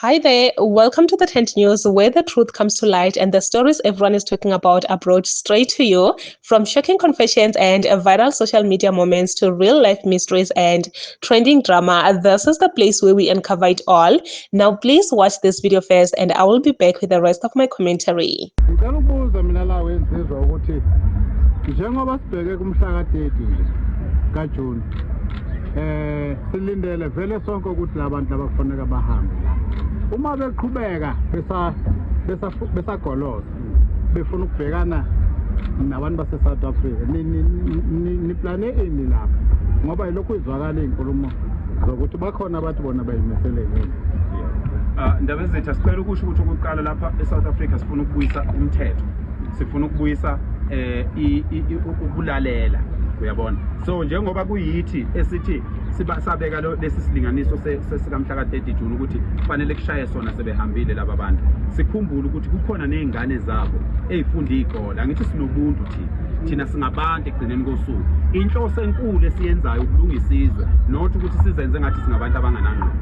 Hi there, welcome to the Tent News, where the truth comes to light and the stories everyone is talking about are brought straight to you. From shocking confessions and viral social media moments to real life mysteries and trending drama, this is the place where we uncover it all. Now, please watch this video first, and I will be back with the rest of my commentary. Ngicela ukubuza mina la wenzizwa ukuthi njengoba sibheke kumhla ka-30 nje kaJune silindele vele sonke ukuthi labantu abakufanele bahambe uma beqhubeka besagoloza befuna ukubhekana nabantu base-South Africa ni plane ini lapho ngoba yilokhu izwakala inkulumo zokuthi bakhona abantu bona bayimisele ngini. Ndaba zethu sicela ukusho ukuthi ukuqala lapha eSouth Africa sifuna ukubuyisa umthetho, sifuna ukubuyisa ukulalela, uyabona. So njengoba kuyithi esithi sabeka lesi silinganiso sekamhla ka-30 June ukuthi kufanele kushaye sona sebehambile laba bantu, sikhumbule ukuthi kukhona nezingane zabo ezifunda izikole. Angithi sinobuntu thina singabantu ekugcineni kosuku. Inhloso enkulu esiyenzayo ukulungisa izwe, not ukuthi sizenze ngathi singabantu abanganangqondo.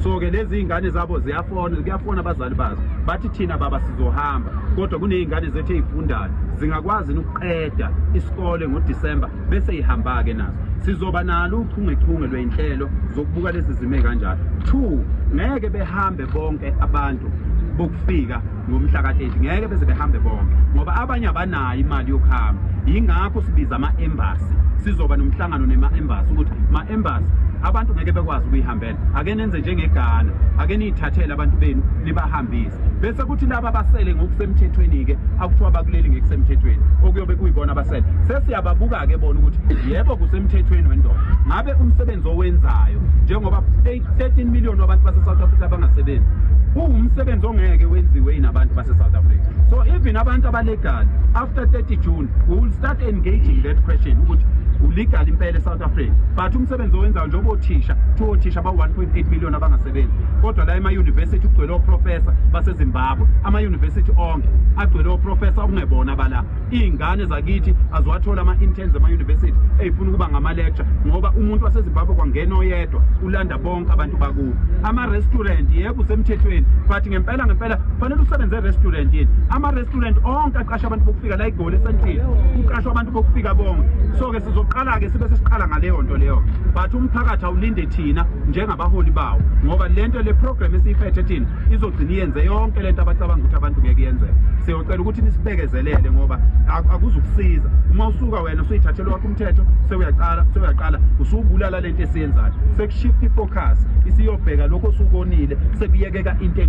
So ke lezi ingane zabo kuyafona abazali bazo bathi thina baba sizohamba, kodwa kunezingane zethu ezifundayo zingakwazi ukuqeda isikole ngoDisemba bese ihamba ke nazo. Sizoba nalo uchungechunge lweinhlelo zokubuka lezi zime kanjalo. 2, ngeke behambe bonke abantu bokufika ngomhla ka-30, ngeke beze behambe bonke ngoba abanye abanayo imali yokuhamba. Yingakho sibiza ama-embassy, sizoba nomhlangano nema-embassy ukuthi ma-embassy abantu ngeke bekwazi ukuyihambela, ake nenze njengeGhana, ake niyithathele abantu benu nibahambise bese kuthi laba basele ngokusemthethweni ke akuthiwa bakuleli ngekusemthethweni okuyobe kuyibona abasele sesiyababuka ke bona ukuthi yebo kusemthethweni wendoda. Ngabe umsebenzi owenzayo njengoba 13 million wabantu base-South Africa bangasebenzi, umsebenzi ongeke wenziwe nabantu base-South Africa. So even abantu abalegal after 30 June we will start engaging that question ukuthi ulegal impela eSouth Africa, but umsebenzi owenzayo njengoba othisha aba 1.8 million abangasebenzi, kodwa la ema-university kugcwele oprofessor baseZimbabwe, ama-university onke agcwele oprofessor okungebona bala. Iy'ngane zakithi aziwathola ama-interns ema-university ey'funa ukuba ngama-lecture ngoba umuntu waseZimbabwe kwangena oyedwa ulanda bonke abantu bakubo. Ama-restaurant yebo usemthethweni, but ngempela kufanele usebenze e-restaurant yini. Ama-restaurant onke aqasha abantu bokufika la eGoli eSandton, uqashwa abantu bokufika bonke. So-ke sizoqala-ke sibe sesiqala ngaleyo nto leyo, but umphakathi awulinde thina njengabaholi bawo ngoba lento le program esiyiphethe thina izogcina iyenze yonke lento abacabanga ukuthi abantu ngeke yenzeke. Siyocela ukuthi nisibekezelele ngoba akuzukusiza uma usuka wena usuyithathela wakho umthetho sewuyaqala usubulala lento esiyenzayo, sekushift ifocus isiyobheka lokho osukonile, sekuyekeka into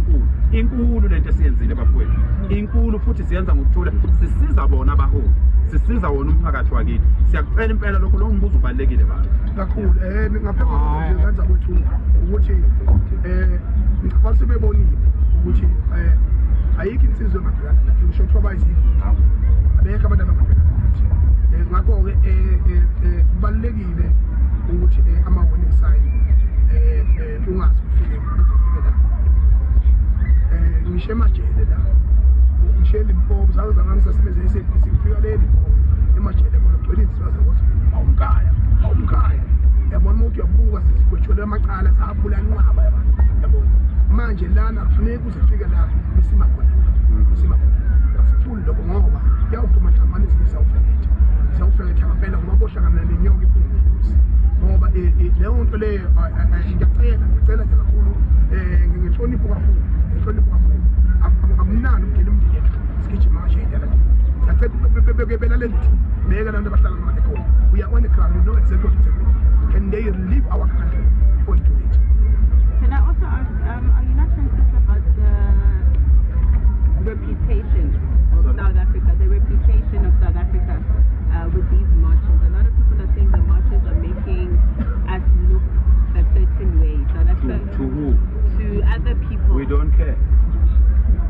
inkulu lento esiyenzile bafowethu, inkulu futhi siyenza ngokuthula, sisiza bona abaholi, sisiza wona umphakathi wakithi. Siyakucela impela lokho lo mbuzo ubalekile baba kakhulu. Ngaphambi kokuthi ngenza ukuthula ukuthi ngicabanga sebebonile ukuthi ayikho insizwe emabhekana nathi, ngisho kuthiwa bayiziphi abekho abantu ababhekana nathi. Ngakho-ke kubalulekile ukuthi ama-warning sign ungazi ufike la ngisho emajele la, ngisho eLimpopo zabe zangangisasebenza e-SABC ngifika le Limpopo emajele khona kugcwele izinto zakothi awumkhaya yabona uma uthi uyabuka sigwetshelwe amacala saphula inqaba yabantu yabona. Manje lana kufuneka uzifike la besimakhona asifuni lokho ngoba kuyawuphuma hlanganisa isawufeketha ngempela ngoba bohlangana nenyongo iphunguzi ngoba leyo nto leyo ngiyacela nje kakhulu, ngihlonipho kakhulu akumnandi ukugela umndeni sigijima kashayidala. Ngiyacela belaleli beka lanto abahlala ngale khona, we are on the ground, we know exactly what is happening. Can they leave our country before it's too late? Can I also ask, are you not sensitive about the reputation of South Africa, with these marches? A lot of people are saying the marches are making us look a certain way. South Africa, to who? To other people. We don't care.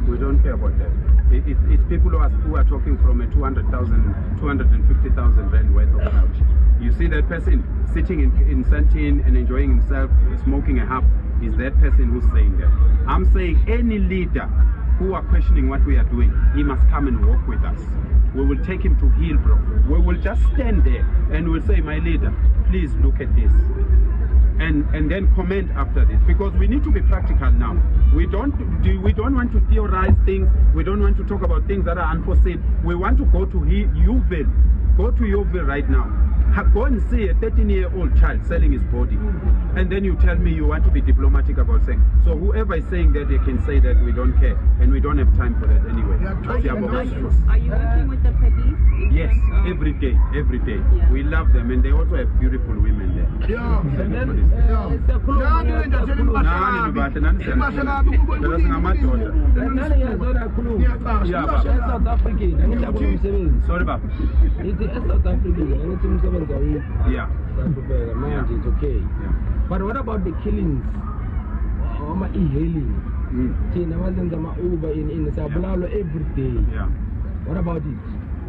We don't care about that. It's people who are talking from a 200,000, 250,000 rand worth of couch. You see that person sitting in Sandton and enjoying himself, smoking a hub, is that person who's saying that. I'm saying any leader who are questioning what we are doing, he must come and walk with us. We will take him to Hillbrow. We will just stand there and we'll say, my leader, please look at this. And then comment after this, because we need to be practical now. We don't want to theorize things. We don't want to talk about things that are unforeseen. We want to go to Yeovil. Go to Yeovil right now. Go and see a 13-year-old child selling his body, and then you tell me you want to be diplomatic about saying. So whoever is saying that, they can say that we don't care, and we don't have time for that anyway. Are you working with the police? Yes, every day. Yeah. We love them, and they also have beautiful women there. Yeah. And then, South African, sorry, Baba. South African, Yeah. it's okay. Yeah. But what about the killings? E-hailing. Uber in Sabulalo every day. Yeah. What about it?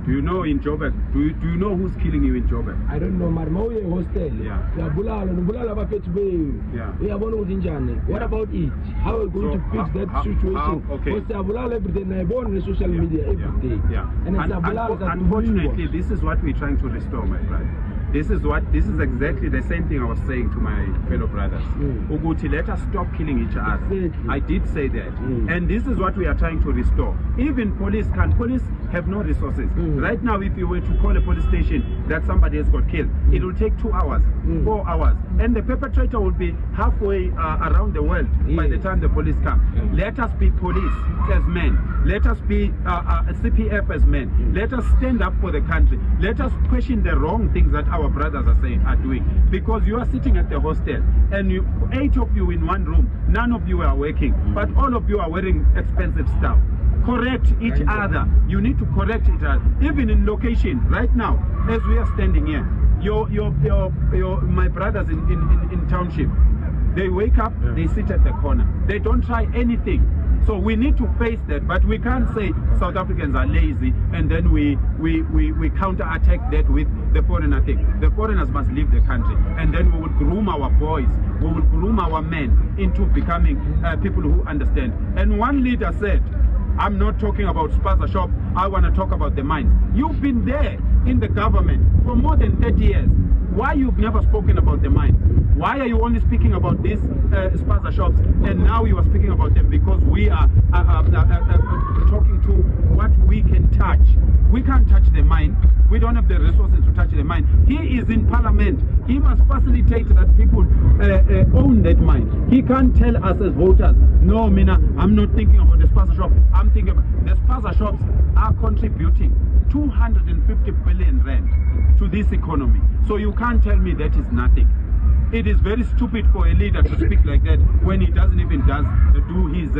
Do you know in Joburg? Do you know who's killing you in Joburg? I don't know. Marmoye hostel. Yeah. Yeah. What about it? How are we going to fix that situation? Okay. Because Sabulalo every day, I born on social media every day. Yeah. And Unfortunately, this is what we're trying to restore, my brother. This is exactly the same thing I was saying to my fellow brothers. Uguti, let us stop killing each other. Exactly. I did say that. And this is what we are trying to restore. Even police have no resources. Right now, if you were to call a police station that somebody has got killed, it will take 2 hours, 4 hours. And the perpetrator will be halfway around the world by the time the police come. Let us be police as men. Let us be CPF as men. Let us stand up for the country. Let us question the wrong things that our brothers are doing. Because you are sitting at the hostel and 8 of you in one room, none of you are working, but all of you are wearing expensive stuff. Correct each other. You need to correct each other. Even in location, right now, as we are standing here, my brothers in township, they wake up, they sit at the corner. They don't try anything. So we need to face that, but we can't say South Africans are lazy and then we counter-attack that with the foreigner thing. The foreigners must leave the country, and then we will groom our boys, we will groom our men into becoming people who understand. And one leader said, I'm not talking about spaza shops, I want to talk about the mines. You've been there in the government for more than 30 years. Why you've never spoken about the mines? Why are you only speaking about these spaza shops, and now you are speaking about them? Because we are talking to what we can touch. We can't touch the mine. We don't have the resources to touch the mine. He is in parliament. He must facilitate that people own that mine. He can't tell us as voters, no, Mina, I'm not thinking about the spaza shop. I'm thinking about the spaza shops are contributing 250 billion rand to this economy. So you can't tell me that is nothing. It is very stupid for a leader to speak like that when he doesn't even do his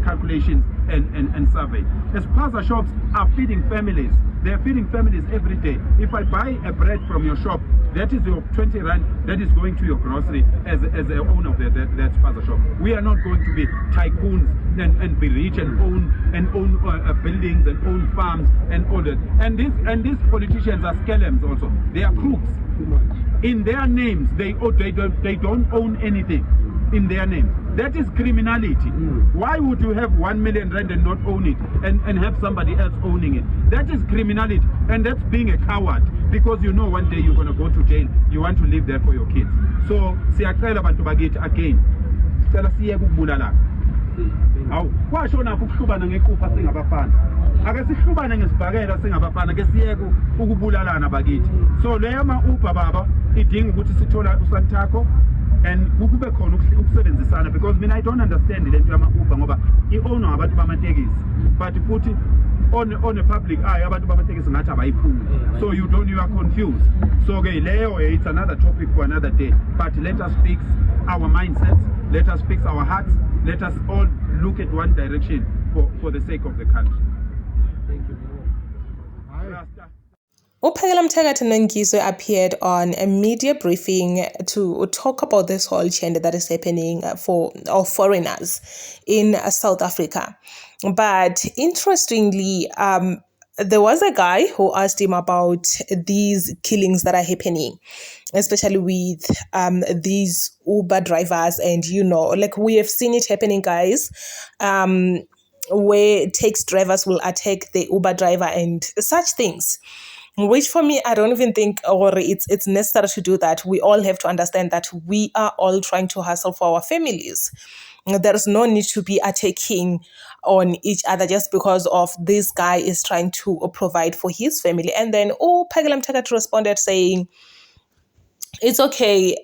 calculations and survey. The spaza shops are feeding families. They are feeding families every day. If I buy a bread from your shop, that is your 20 rand that is going to your grocery as the owner of that spaza shop. We are not going to be tycoons and be rich and own buildings and own farms and all that. And these politicians are scalams also. They are crooks. In their names, they don't own anything in their names. That is criminality. Why would you have 1 million rand and not own it and have somebody else owning it? That is criminality, and that's being a coward, because you know one day you're going to go to jail. You want to live there for your kids. So siyacela bantu bakithi again, sicela siye ukubulala. Awu kwashona ukuhlubana ngekufa singabafana. Ake sihlubane ngesibhakela singabafana, ke siyeke ukubulalana bakithi. So leyo ma-Uber baba idinga ukuthi sithola uSantaco and kube khona ukusebenzisana, because mina I don't understand lento yama-Uber ngoba i-own abantu bamatekisi, but futhi on a public eye abantu bamatekisi ngathi abayiphumi. So you are confused. So okay, leyo it's another topic for another day, but let us fix our mindsets, let us fix our hearts, let us all look at one direction for the sake of the country. Thank you. Uphakela Mthakathi Nongiswe appeared on a media briefing to talk about this whole change that is happening for all foreigners in South Africa. But interestingly, there was a guy who asked him about these killings that are happening, especially with these Uber drivers. And, like we have seen it happening, guys, where taxi drivers will attack the Uber driver and such things. Which for me, I don't even think it's necessary to do that. We all have to understand that we are all trying to hustle for our families. There's no need to be attacking on each other just because of this guy is trying to provide for his family. And then, Phakelela Mthakathi responded saying, it's okay.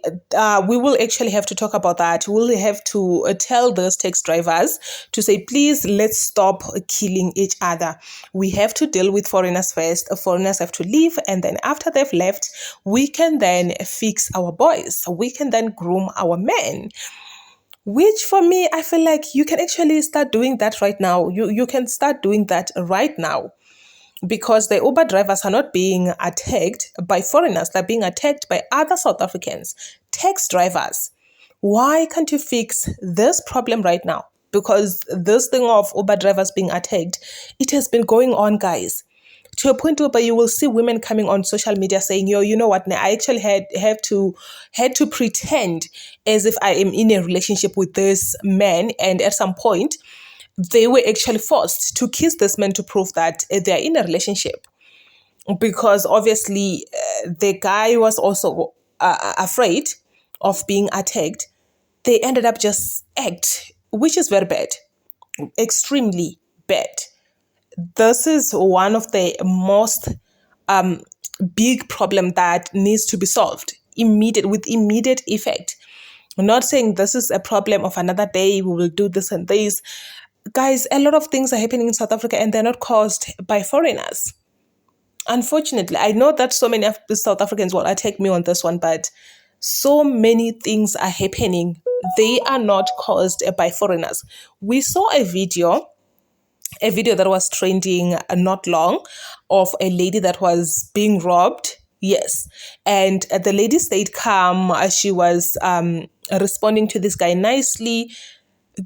We will actually have to talk about that. We'll have to tell those taxi drivers to say, please, let's stop killing each other. We have to deal with foreigners first. Foreigners have to leave. And then after they've left, we can then fix our boys. We can then groom our men. Which for me, I feel like you can actually start doing that right now. You can start doing that right now. Because the Uber drivers are not being attacked by foreigners, they're being attacked by other South Africans, taxi drivers. Why can't you fix this problem right now? Because this thing of Uber drivers being attacked, it has been going on, guys. To a point where you will see women coming on social media saying, yo, you know what, I actually had to pretend as if I am in a relationship with this man, and at some point, they were actually forced to kiss this man to prove that they're in a relationship. Because obviously the guy was also afraid of being attacked. They ended up just act, which is very bad, extremely bad. This is one of the most big problem that needs to be solved with immediate effect. I'm not saying this is a problem of another day, we will do this and this. Guys, a lot of things are happening in South Africa and they're not caused by foreigners. Unfortunately, I know that so many of the South Africans will attack me on this one, but so many things are happening. They are not caused by foreigners. We saw a video that was trending not long of a lady that was being robbed. Yes. And the lady stayed calm. She was responding to this guy nicely.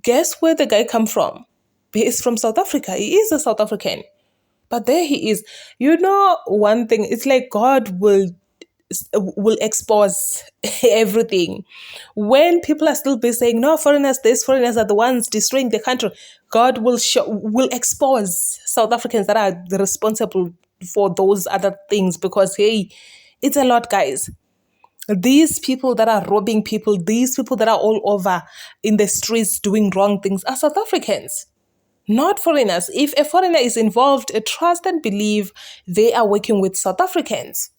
Guess where the guy come from? He is from South Africa. He is a South African. But there he is. You know, one thing, it's like God will expose everything. When people are still be saying, no, foreigners are the ones destroying the country, God will expose South Africans that are responsible for those other things, because, hey, it's a lot, guys. These people that are robbing people, these people that are all over in the streets doing wrong things are South Africans, not foreigners. If a foreigner is involved, trust and believe they are working with South Africans.